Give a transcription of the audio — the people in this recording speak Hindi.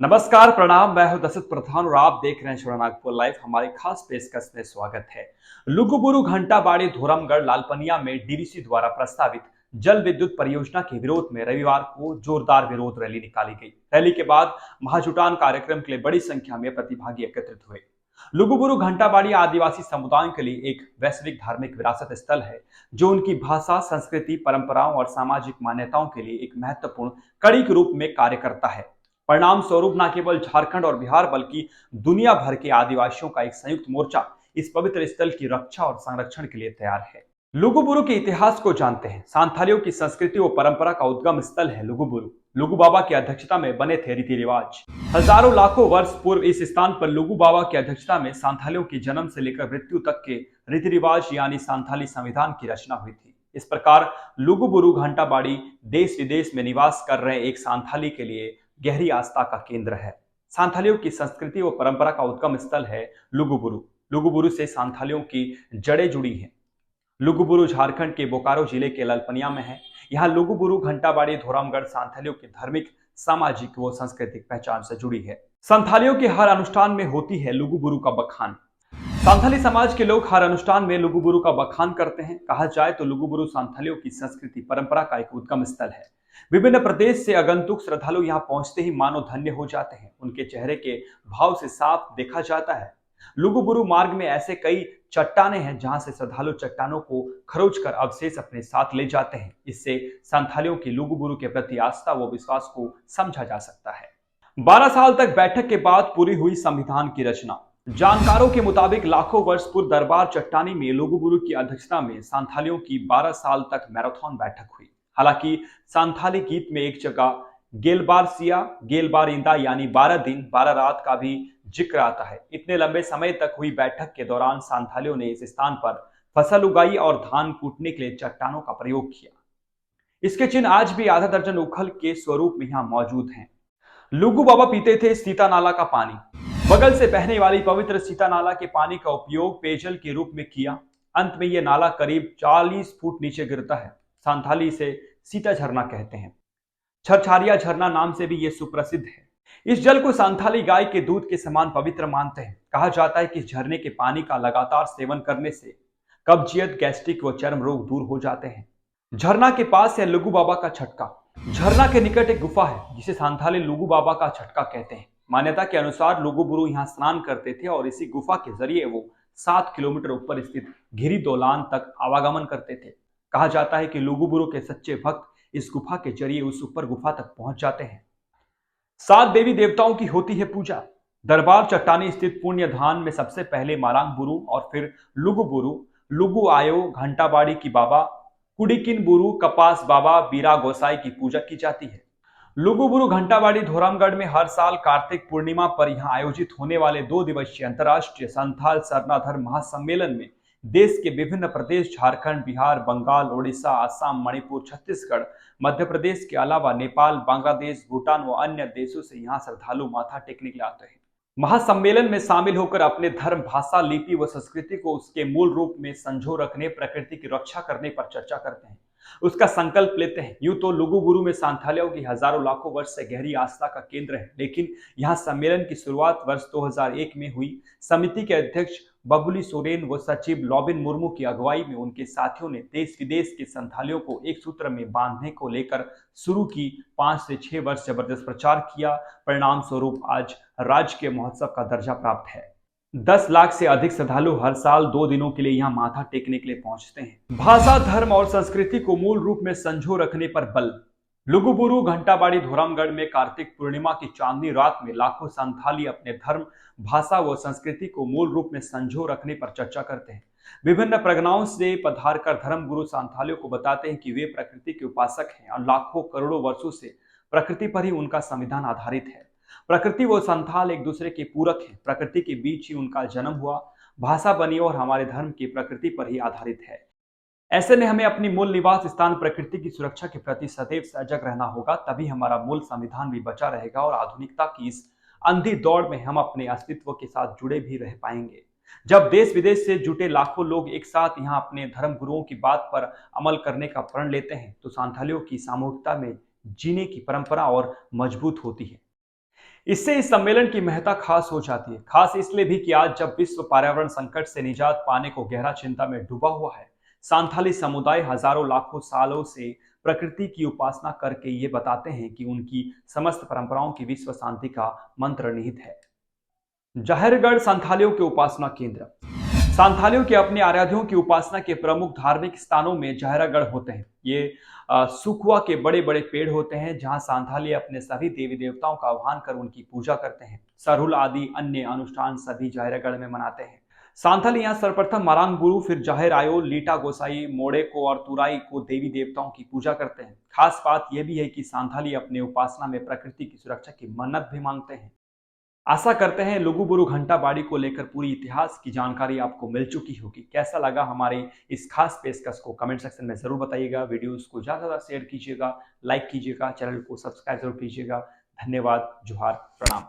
नमस्कार, प्रणाम। मैं हूं दशरथ प्रधान और आप देख रहे हैं शोनागपुर लाइव। हमारी खास पेशकश में स्वागत है। लुगुबुरु घंटाबाड़ी धोरमगढ़ लालपनिया में डीवीसी द्वारा प्रस्तावित जल विद्युत परियोजना के विरोध में रविवार को जोरदार विरोध रैली निकाली गई। रैली के बाद महाजुटान कार्यक्रम के लिए बड़ी संख्या में प्रतिभागी एकत्रित हुए। लुगुबुरु घंटाबाड़ी आदिवासी समुदायों के लिए एक वैश्विक धार्मिक विरासत स्थल है, जो उनकी भाषा, संस्कृति, परंपराओं और सामाजिक मान्यताओं के लिए एक महत्वपूर्ण कड़ी के रूप में कार्य करता है। परिणाम स्वरूप न केवल झारखंड और बिहार बल्कि दुनिया भर के आदिवासियों का एक संयुक्त मोर्चा इस पवित्र स्थल की रक्षा और संरक्षण के लिए तैयार है। लुगुबुरु के इतिहास को जानते हैं। सांथालियों की संस्कृति और परंपरा का उद्गम स्थल है लुगुबुरु। लुगु बाबा की अध्यक्षता में बने थे रीति रिवाज। हजारों लाखों वर्ष पूर्व इस स्थान पर लुगु बाबा की अध्यक्षता में सांथालियों की जन्म से लेकर मृत्यु तक के रीति रिवाज यानी सांथाली संविधान की रचना हुई थी। इस प्रकार लुगुबुरु घंटाबाड़ी देश विदेश में निवास कर रहे एक सांथाली के लिए गहरी आस्था का केंद्र है। सांथालियों की संस्कृति और परंपरा का उद्गम स्थल है लुगुबुरु। लुगुबुरु से सांथालियों की जड़ें जुड़ी हैं। लुगुबुरु झारखंड के बोकारो जिले के ललपनिया में है। यहाँ लुगुबुरु घंटाबाड़ी धोरमगढ़ सांथालियों की धार्मिक, सामाजिक व सांस्कृतिक पहचान से जुड़ी है। संथालियों के हर अनुष्ठान में होती है लुगुबुरु का बखान। सांथाली समाज के लोग हर अनुष्ठान में लुगुबुरु का बखान करते हैं। कहा जाए तो लुगुबुरु सांथालियों की संस्कृति, परंपरा का एक उद्गम स्थल है। विभिन्न प्रदेश से आगंतुक श्रद्धालु यहाँ पहुंचते ही मानो धन्य हो जाते हैं। उनके चेहरे के भाव से साफ देखा जाता है। लुगुबुरु मार्ग में ऐसे कई चट्टानें हैं जहां से श्रद्धालु चट्टानों को खरोच कर अवशेष अपने साथ ले जाते हैं। इससे संथालियों की लुगुबुरु के प्रति आस्था व विश्वास को समझा जा सकता है। 12 साल तक बैठक के बाद पूरी हुई संविधान की रचना। जानकारों के मुताबिक लाखों वर्ष पूर्व दरबार चट्टानी में लुगुबुरु की अध्यक्षता में सांथालियों की 12 साल तक मैराथन बैठक हुई। हालांकि सांथाली गीत में एक जगह गेलबार सिया गेलबार इंदा यानी 12 दिन 12 रात का भी जिक्र आता है। इतने लंबे समय तक हुई बैठक के दौरान सांथालियों ने इस स्थान पर फसल उगाई और धान कूटने के लिए चट्टानों का प्रयोग किया। इसके चिन्ह आज भी आधा दर्जन उखल के स्वरूप में यहाँ मौजूद हैं। लुगु बाबा पीते थे सीता नाला का पानी। बगल से बहने वाली पवित्र सीता नाला के पानी का उपयोग पेयजल के रूप में किया। अंत में यह नाला करीब 40 फुट नीचे गिरता है। सांथाली से सीता झरना कहते हैं। छरछारिया झरना नाम से भी यह सुप्रसिद्ध है। इस जल को सांथाली गाय के दूध के समान पवित्र मानते हैं। कहा जाता है कि इस झरने के पानी का लगातार सेवन करने से कब्जियत, गैस्ट्रिक व चर्म रोग दूर हो जाते हैं। झरना के पास है लुगु बाबा का छटका। झरना के निकट एक गुफा है जिसे सांथाली लुगु बाबा का छटका कहते हैं। मान्यता के अनुसार लुगुबुरु यहाँ स्नान करते थे और इसी गुफा के जरिए वो 7 किलोमीटर ऊपर स्थित घिरी दोलान तक आवागमन करते थे। कहा जाता है कि लुगुबुरु के सच्चे भक्त इस गुफा के जरिए उस ऊपर गुफा तक पहुंच जाते हैं। 7 देवी देवताओं की होती है पूजा। दरबार चट्टानी स्थित पुण्य धाम में सबसे पहले मारांगबुरु और फिर लुगुबुरु, लुगु आयो, घंटाबाड़ी की बाबा, कुडिकिन बुरु, कपास बाबा, बीरा गोसाई की पूजा की जाती है। लुगुबुरु घंटाबाड़ी धोरमगढ़ में हर साल कार्तिक पूर्णिमा पर यहां आयोजित होने वाले 2 दिवसीय अंतर्राष्ट्रीय संथाल सरना धर्म महासम्मेलन में देश के विभिन्न प्रदेश, झारखंड, बिहार, बंगाल, ओडिशा, असम, मणिपुर, छत्तीसगढ़, मध्य प्रदेश के अलावा नेपाल, बांग्लादेश, भूटान व अन्य देशों से यहाँ श्रद्धालु माथा टेकने के लिए आते हैं। महासम्मेलन में शामिल होकर अपने धर्म, भाषा, लिपि व संस्कृति को उसके मूल रूप में संजो रखने, प्रकृति की रक्षा करने पर चर्चा करते हैं, उसका संकल्प लेते हैं। यूं तो लुगुबुरु में सांथालियों की हजारों लाखों वर्ष से गहरी आस्था का केंद्र है, लेकिन यहाँ सम्मेलन की शुरुआत वर्ष 2001 में हुई। समिति के अध्यक्ष बबुली सोरेन व सचिव लॉबिन मुर्मू की अगुवाई में उनके साथियों ने देश विदेश के संथालियों को एक सूत्र में बांधने को लेकर शुरू की 5 से 6 वर्ष जबरदस्त प्रचार किया। परिणाम स्वरूप आज राज्य के महोत्सव का दर्जा प्राप्त है। 10 लाख से अधिक श्रद्धालु हर साल 2 दिनों के लिए यहाँ माथा टेकने के लिए पहुंचते हैं। भाषा, धर्म और संस्कृति को मूल रूप में संजो रखने पर बल। लुगुबुरु घंटाबाड़ी धोरमगढ़ में कार्तिक पूर्णिमा की चांदनी रात में लाखों संथाली अपने धर्म, भाषा व संस्कृति को मूल रूप में संजो रखने पर चर्चा करते हैं। विभिन्न प्रगनाओं से पधार कर धर्म गुरु सांथालियों को बताते हैं कि वे प्रकृति के उपासक हैं और लाखों करोड़ों वर्षों से प्रकृति पर ही उनका संविधान आधारित है। प्रकृति व संथाल एक दूसरे के पूरक हैं। प्रकृति के बीच ही उनका जन्म हुआ, भाषा बनी और हमारे धर्म की प्रकृति पर ही आधारित है। ऐसे में हमें अपनी मूल निवास स्थान प्रकृति की सुरक्षा के प्रति सदैव सजग रहना होगा, तभी हमारा मूल संविधान भी बचा रहेगा और आधुनिकता की इस अंधी दौड़ में हम अपने अस्तित्व के साथ जुड़े भी रह पाएंगे। जब देश विदेश से जुटे लाखों लोग एक साथ यहाँ अपने धर्म गुरुओं की बात पर अमल करने का प्रण लेते हैं तो सांथालियों की सामूहिकता में जीने की परंपरा और मजबूत होती है। इससे इस सम्मेलन की महत्ता खास हो जाती है, खास इसलिए भी कि आज जब विश्व पर्यावरण संकट से निजात पाने को गहरा चिंता में डूबा हुआ है, सांथाली समुदाय हजारों लाखों सालों से प्रकृति की उपासना करके ये बताते हैं कि उनकी समस्त परंपराओं की विश्व शांति का मंत्र निहित है। जहरगढ़ संथालियों के उपासना केंद्र। सांथालियों के अपने आराध्यों की उपासना के प्रमुख धार्मिक स्थानों में जहरागढ़ होते हैं। ये सुखुआ के बड़े बड़े पेड़ होते हैं जहां सांथाली अपने सभी देवी देवताओं का आह्वान कर उनकी पूजा करते हैं। सरहुल आदि अन्य अनुष्ठान सभी जहरागढ़ में मनाते हैं। सांथाली यहाँ सर्वप्रथम मरांग गुरु, फिर जहर आयो, लीटा गोसाई, मोड़े को और तुराई को देवी देवताओं की पूजा करते हैं। खास बात यह भी है कि सांथाली अपने उपासना में प्रकृति की सुरक्षा की मन्नत भी मांगते हैं। आशा करते हैं लुगुबुरु घंटा बाड़ी को लेकर पूरी इतिहास की जानकारी आपको मिल चुकी होगी। कैसा लगा हमारे इस खास पेशकश को कमेंट सेक्शन में जरूर बताइएगा। वीडियोस को ज़्यादा से ज़्यादा शेयर कीजिएगा, लाइक कीजिएगा, चैनल को सब्सक्राइब जरूर कीजिएगा। धन्यवाद, जोहार, प्रणाम।